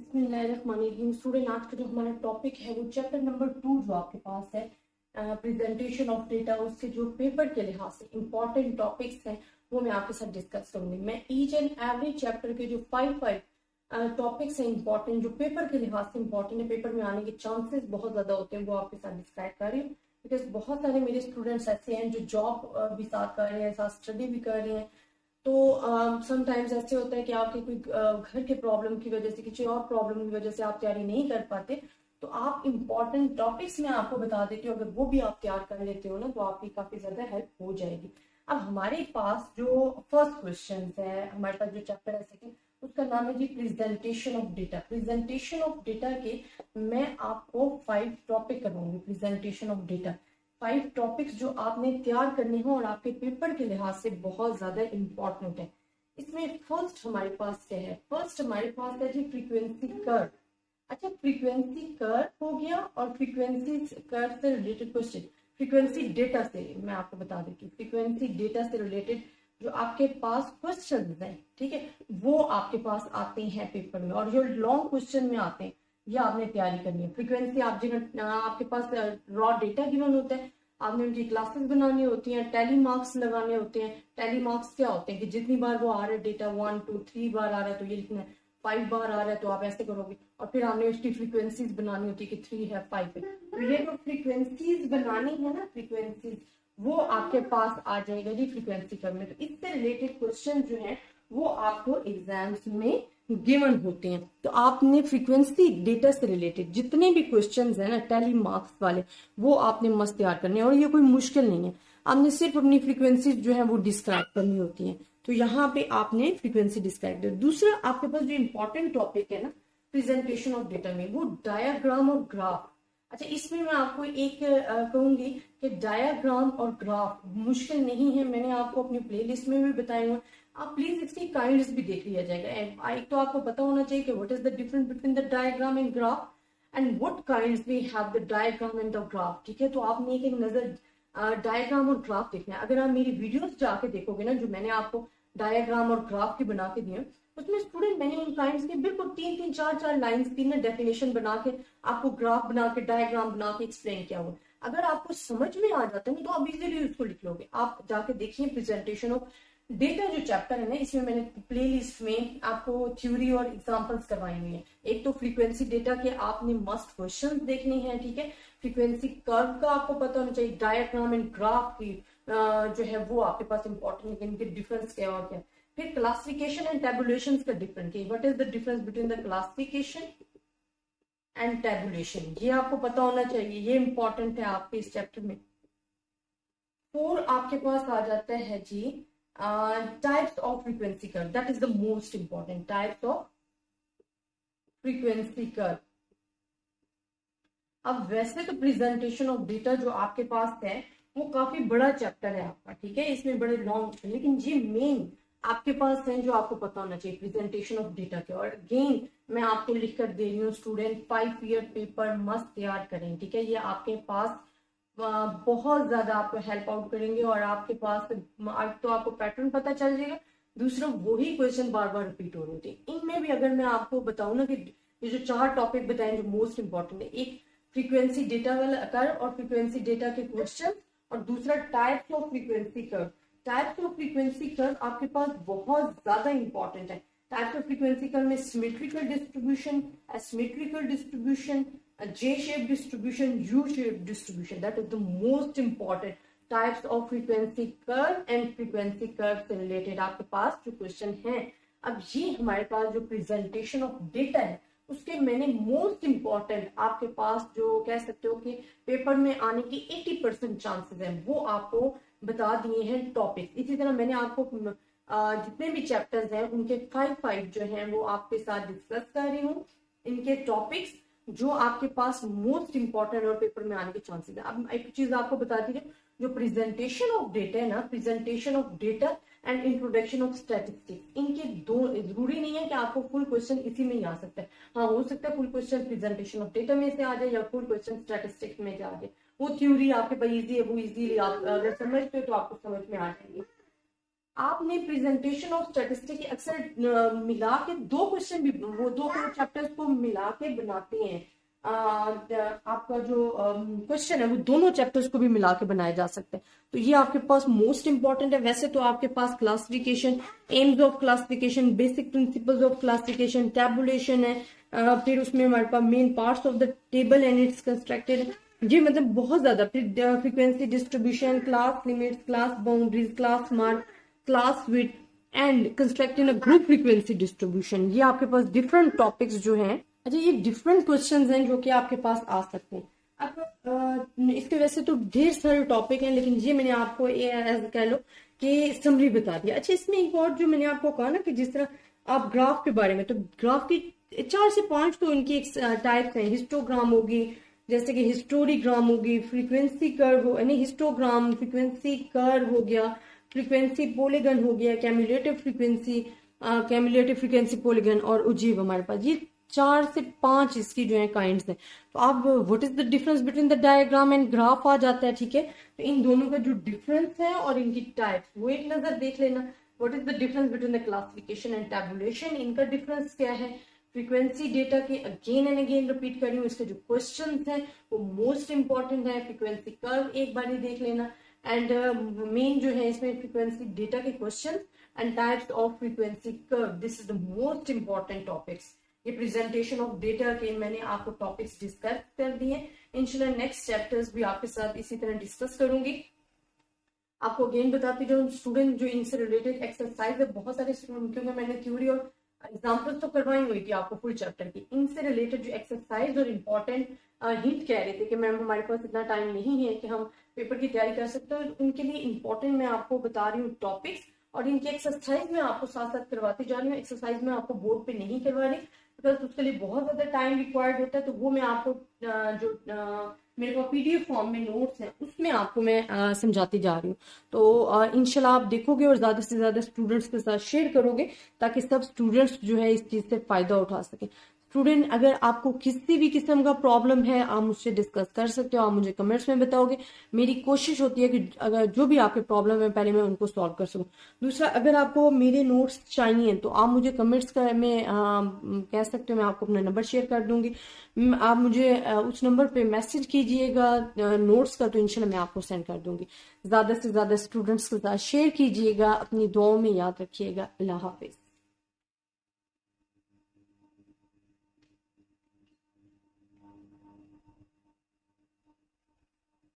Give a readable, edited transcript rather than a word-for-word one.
बिस्मिल्लाहिर्रहमानिर्रहीम। स्टूडेंट, आज का जो हमारा टॉपिक है वो चैप्टर नंबर 2 जो आपके पास है, प्रेजेंटेशन ऑफ डेटा, उसके जो पेपर के लिहाज से इंपॉर्टेंट टॉपिक्स हैं वो मैं आपके साथ डिस्कस करूंगी। मैं ईच एंड एवरी चैप्टर के जो फाइव टॉपिक्स हैं इंपॉर्टेंट, जो पेपर के लिहाज से इंपॉर्टेंट है, पेपर में आने के चांसेस बहुत ज्यादा होते हैं, वो आपके साथ डिस्क्राइब कर रही हूँ। बिकॉज बहुत सारे मेरे स्टूडेंट्स ऐसे हैं जो जॉब भी साथ कर रहे हैं, साथ स्टडी भी कर रहे हैं। तो समटाइम्स ऐसे होता है कि आपके कोई घर के प्रॉब्लम की वजह से, किसी और प्रॉब्लम की वजह से आप तैयारी नहीं कर पाते, तो आप इंपॉर्टेंट टॉपिक्स में आपको बता देती हूँ। अगर वो भी आप तैयार कर लेते हो ना, तो आपकी काफी ज्यादा हेल्प हो जाएगी। अब हमारे पास जो फर्स्ट क्वेश्चन है, हमारे पास जो चैप्टर है सेकंड, उसका नाम है जी presentation of data. Presentation of data के मैं आपको 5 टॉपिक करवाऊंगी। प्रेजेंटेशन ऑफ डेटा 5 टॉपिक्स जो आपने तैयार करने हो और आपके पेपर के लिहाज से बहुत ज्यादा इंपॉर्टेंट है। इसमें फर्स्ट हमारे पास क्या है? फर्स्ट हमारे पास है जी फ्रीक्वेंसी कर्व। अच्छा, फ्रीक्वेंसी कर्व हो गया और फ्रीक्वेंसी कर्व से रिलेटेड क्वेश्चन, फ्रीक्वेंसी डेटा से मैं आपको बता देती हूँ। फ्रीक्वेंसी डेटा से रिलेटेड जो आपके पास क्वेश्चन हैं, ठीक है, वो आपके पास आते हैं पेपर में, और जो लॉन्ग क्वेश्चन में आते हैं ये आपने तैयारी करनी है। फ्रीक्वेंसी आप जिन आपके पास रॉ डेटा गिवन होता है, आपने उनकी क्लासेस बनानी होती हैं, टैली मार्क्स लगाने होते हैं। टैली मार्क्स क्या होते हैं कि जितनी बार वो आ रहा है डेटा, 1 2 3 बार आ रहा है तो ये लिखना है, 5 बार आ रहा है तो आप ऐसे करोगे, और फिर आपने उसकी फ्रीक्वेंसीज बनानी होती है कि 3 है 5 है। तो ये जो फ्रीक्वेंसीज बनानी है ना, फ्रीक्वेंसीज, वो आपके पास आ जाएगा जी फ्रीक्वेंसी कर्व में। तो इससे रिलेटेड क्वेश्चन जो है वो आपको एग्जाम्स में गिवन होते हैं। तो आपने फ्रीक्वेंसी डेटा से रिलेटेड जितने भी क्वेश्चंस हैं ना, टैली मार्क्स वाले, वो आपने मस्त तैयार करने हैं, और ये कोई मुश्किल नहीं है। आपने सिर्फ अपनी फ्रीक्वेंसी जो है वो डिस्क्राइब करनी होती है। तो यहाँ पे आपने फ्रीक्वेंसी डिस्क्राइब कर। दूसरा आपके पास जो इंपॉर्टेंट टॉपिक है ना प्रेजेंटेशन ऑफ डेटा में, वो डायाग्राम और ग्राफ। अच्छा, इसमें मैं आपको एक कहूंगी कि डायाग्राम और ग्राफ मुश्किल नहीं है, मैंने आपको अपनी प्लेलिस्ट में भी बताए हुए। आप प्लीज इसकी काइंड्स भी देख लिया जाएगा। एक तो आपको पता होना चाहिए कि what is the difference between the diagram and graph, and what kinds we have the diagram and the graph. ठीक है, तो आपने एक एक नजर डायग्राम और ग्राफ देखना है। अगर आप मेरी वीडियोस जाके देखोगे ना, जो मैंने आपको डायग्राम और ग्राफ की बना के दिए, उसमें स्टूडेंट मैंने उन काइंड्स के बिल्कुल 3 3 4 4 लाइंस की ना डेफिनेशन बना के आपको ग्राफ बना के डायग्राम बना के एक्सप्लेन किया हुआ। अगर आपको समझ में आ जाता है ना, तो आप इजीली उसको लिख लोगे। आप जाके देखिए प्रेजेंटेशन ऑफ डेटा जो चैप्टर है ना, इसमें मैंने प्लेलिस्ट में आपको थ्योरी और एग्जांपल्स करवाई हुई है। एक तो फ्रीक्वेंसी डेटा के आपने मस्ट क्वेश्चंस देखने हैं, ठीक है, फ्रीक्वेंसी कर्व का आपको पता होना चाहिए, डायग्राम एंड ग्राफ की जो है वो आपके पास इंपॉर्टेंट है, इनके डिफरेंस क्या और क्या। फिर क्लासिफिकेशन एंड टेबुलेशन का difference, what is the difference between the classification and tabulation, ये आपको पता होना चाहिए, ये इंपॉर्टेंट है आपके इस चैप्टर में। 4 आपके पास आ जाता है जी types of frequency curve, that is the most important, types of frequency curve. अब वैसे तो प्रेजेंटेशन ऑफ डेटा जो आपके पास है वो काफी बड़ा चैप्टर है आपका, ठीक है, इसमें बड़े लॉन्ग, लेकिन ये मेन आपके पास है जो आपको पता होना चाहिए प्रेजेंटेशन ऑफ डेटा के। और अगेन मैं आपको लिख कर दे रही हूँ स्टूडेंट, 5 ईयर पेपर मस्ट तैयार करें, ठीक है, ये आपके पास बहुत ज्यादा आपको हेल्प आउट करेंगे, और आपके पास तो आपको पैटर्न पता चल जाएगा। दूसरा, वही क्वेश्चन बार बार रिपीट हो रहे होते हैं। इनमें भी अगर मैं आपको बताऊं ना कि ये जो 4 टॉपिक बताए जो मोस्ट इंपॉर्टेंट है, एक फ्रीक्वेंसी डेटा वाला कर्व और फ्रीक्वेंसी डेटा के क्वेश्चन, और दूसरा types of frequency curve. Types of frequency curve आपके पास बहुत ज्यादा इंपॉर्टेंट है। टाइप्स ऑफ फ्रीक्वेंसी कर्व में symmetrical distribution, asymmetrical distribution, J-shaped distribution, U-shaped distribution, that is the most important types of frequency curve and frequency curve से related आपके पास जो question है। अब ये हमारे पास जो प्रेजेंटेशन ऑफ डेटा है उसके मैंने मोस्ट इंपॉर्टेंट आपके पास जो कह सकते हो कि पेपर में आने की 80% चांसेस हैं, वो आपको बता दिए हैं टॉपिक। इसी तरह मैंने आपको जितने भी चैप्टर्स हैं उनके 5 जो हैं वो आपके साथ डिस्कस कर रही हूँ, इनके टॉपिक्स जो आपके पास मोस्ट इंपॉर्टेंट और पेपर में आने के चांसेस है। अब एक चीज आपको बता दीजिए, जो प्रेजेंटेशन ऑफ डेटा है ना, presentation of data and introduction of statistics, इनके दो, जरूरी नहीं है कि आपको फुल क्वेश्चन इसी में ही आ सकता है। हाँ, हो सकता है full question presentation of data में से आ जाए या फुल क्वेश्चन स्टैटिस्टिक्स में जा जाए। वो थ्योरी आपके पास इजी है, वो इजीली आप अगर समझते हो तो आपको समझ में आ जाएगी। आपने प्रेजेंटेशन ऑफ स्टैटिस्टिक अक्सर मिला के दो क्वेश्चन भी, वो दो चैप्टर्स को मिला के बनाते हैं। आपका जो क्वेश्चन है वो दोनों चैप्टर्स को भी मिला के बनाए जा सकते हैं। तो ये आपके पास मोस्ट इंपॉर्टेंट है। वैसे तो आपके पास classification, aims of classification, basic principles of classification, tabulation है, फिर उसमें हमारे पास main parts of the table and its constructed. जी मतलब बहुत ज्यादा, फिर frequency distribution, class limits, class boundaries, class mark, class width and constructing a group frequency distribution. ये आपके पास डिफरेंट टॉपिक्स जो हैं, अच्छा ये डिफरेंट क्वेश्चंस हैं जो कि आपके पास आ सकते हैं। अब इसके वैसे तो ढेर सारे टॉपिक हैं, लेकिन ये मैंने आपको कह लो कि समरी बता दिया। अच्छा इसमें एक और जो मैंने आपको कहा ना कि जिस तरह आप ग्राफ के बारे में, तो ग्राफ की 4 से 5 तो इनकी टाइप्स हैं। हिस्टोग्राम होगी, जैसे कि हिस्टोरीग्राम होगी, फ्रीक्वेंसी कर्व हो, यानी हिस्टोग्राम, फ्रीक्वेंसी कर्व हो गया, फ्रीक्वेंसी पॉलीगन हो गया, कैम्युलेटिव फ्रीक्वेंसी पॉलीगन, और उजीव हमारे पास ये 4 से 5 इसकी जो है काइंड्स हैं। तो अब what is the difference between the diagram and graph आ जाता है, ठीक है। तो इन दोनों का जो डिफरेंस है और इनकी टाइप्स वो एक नजर देख लेना। What is the difference between the classification and tabulation, इनका डिफरेंस क्या है। फ्रीक्वेंसी डेटा के अगेन एंड अगेन रिपीट कर रही हूँ, इसके जो क्वेश्चन हैं वो मोस्ट इंपॉर्टेंट है। फ्रीक्वेंसी कर्व एक बार ही देख लेना, एंड मेन जो है इसमें फ्रीक्वेंसी डेटा के question and types of frequency curve, this is the most important topics. ये प्रेजेंटेशन ऑफ डेटा के मैंने आपको टॉपिक्स डिस्कस कर दिए। इंशाल्लाह नेक्स्ट चैप्टर्स भी आपके साथ इसी तरह डिस्कस करूंगी। आपको अगेन बताती जाऊँ, स्टूडेंट जो इनसे रिलेटेड एक्सरसाइज है, बहुत सारे स्टूडेंट, क्योंकि मैंने थ्योरी और एग्जाम्पल्स तो करवाई हुई थी आपको फुल चैप्टर की, इनसे रिलेटेड जो एक्सरसाइज और इम्पोर्टेंट हिंट कह रहे थे कि मैम हमारे पास इतना टाइम नहीं है कि हम पेपर की तैयारी कर सकते हैं, उनके लिए इम्पोर्टेंट मैं आपको बता रही हूँ टॉपिक्स, और इनकी एक्सरसाइज में आपको साथ साथ करवाती जा रही हूँ। एक्सरसाइज में आपको बोर्ड पे नहीं करवा रही, बिकॉज उसके लिए बहुत ज्यादा टाइम रिक्वायर्ड होता है। तो वो मैं आपको जो मेरे पास पीडीएफ फॉर्म में नोट्स हैं उसमें आपको मैं समझाती जा रही हूँ। तो इंशाल्लाह आप देखोगे और ज्यादा से ज्यादा स्टूडेंट्स के साथ शेयर करोगे, ताकि सब स्टूडेंट्स जो है इस चीज से फायदा उठा सके। स्टूडेंट अगर आपको किसी भी किस्म का प्रॉब्लम है, आप मुझसे डिस्कस कर सकते हो, आप मुझे कमेंट्स में बताओगे। मेरी कोशिश होती है कि अगर जो भी आपके प्रॉब्लम है पहले मैं उनको सॉल्व कर सकूं। दूसरा, अगर आपको मेरे नोट्स चाहिए तो आप मुझे कमेंट्स में कह सकते हो, मैं आपको अपना नंबर शेयर कर दूंगी। आप मुझे उस नंबर पे मैसेज कीजिएगा नोट्स का, तो इंशाल्लाह मैं आपको सेंड कर दूंगी। ज्यादा से ज्यादा स्टूडेंट्स के साथ शेयर कीजिएगा, अपनी दुआओं में याद रखिएगा। अल्लाह हाफिज।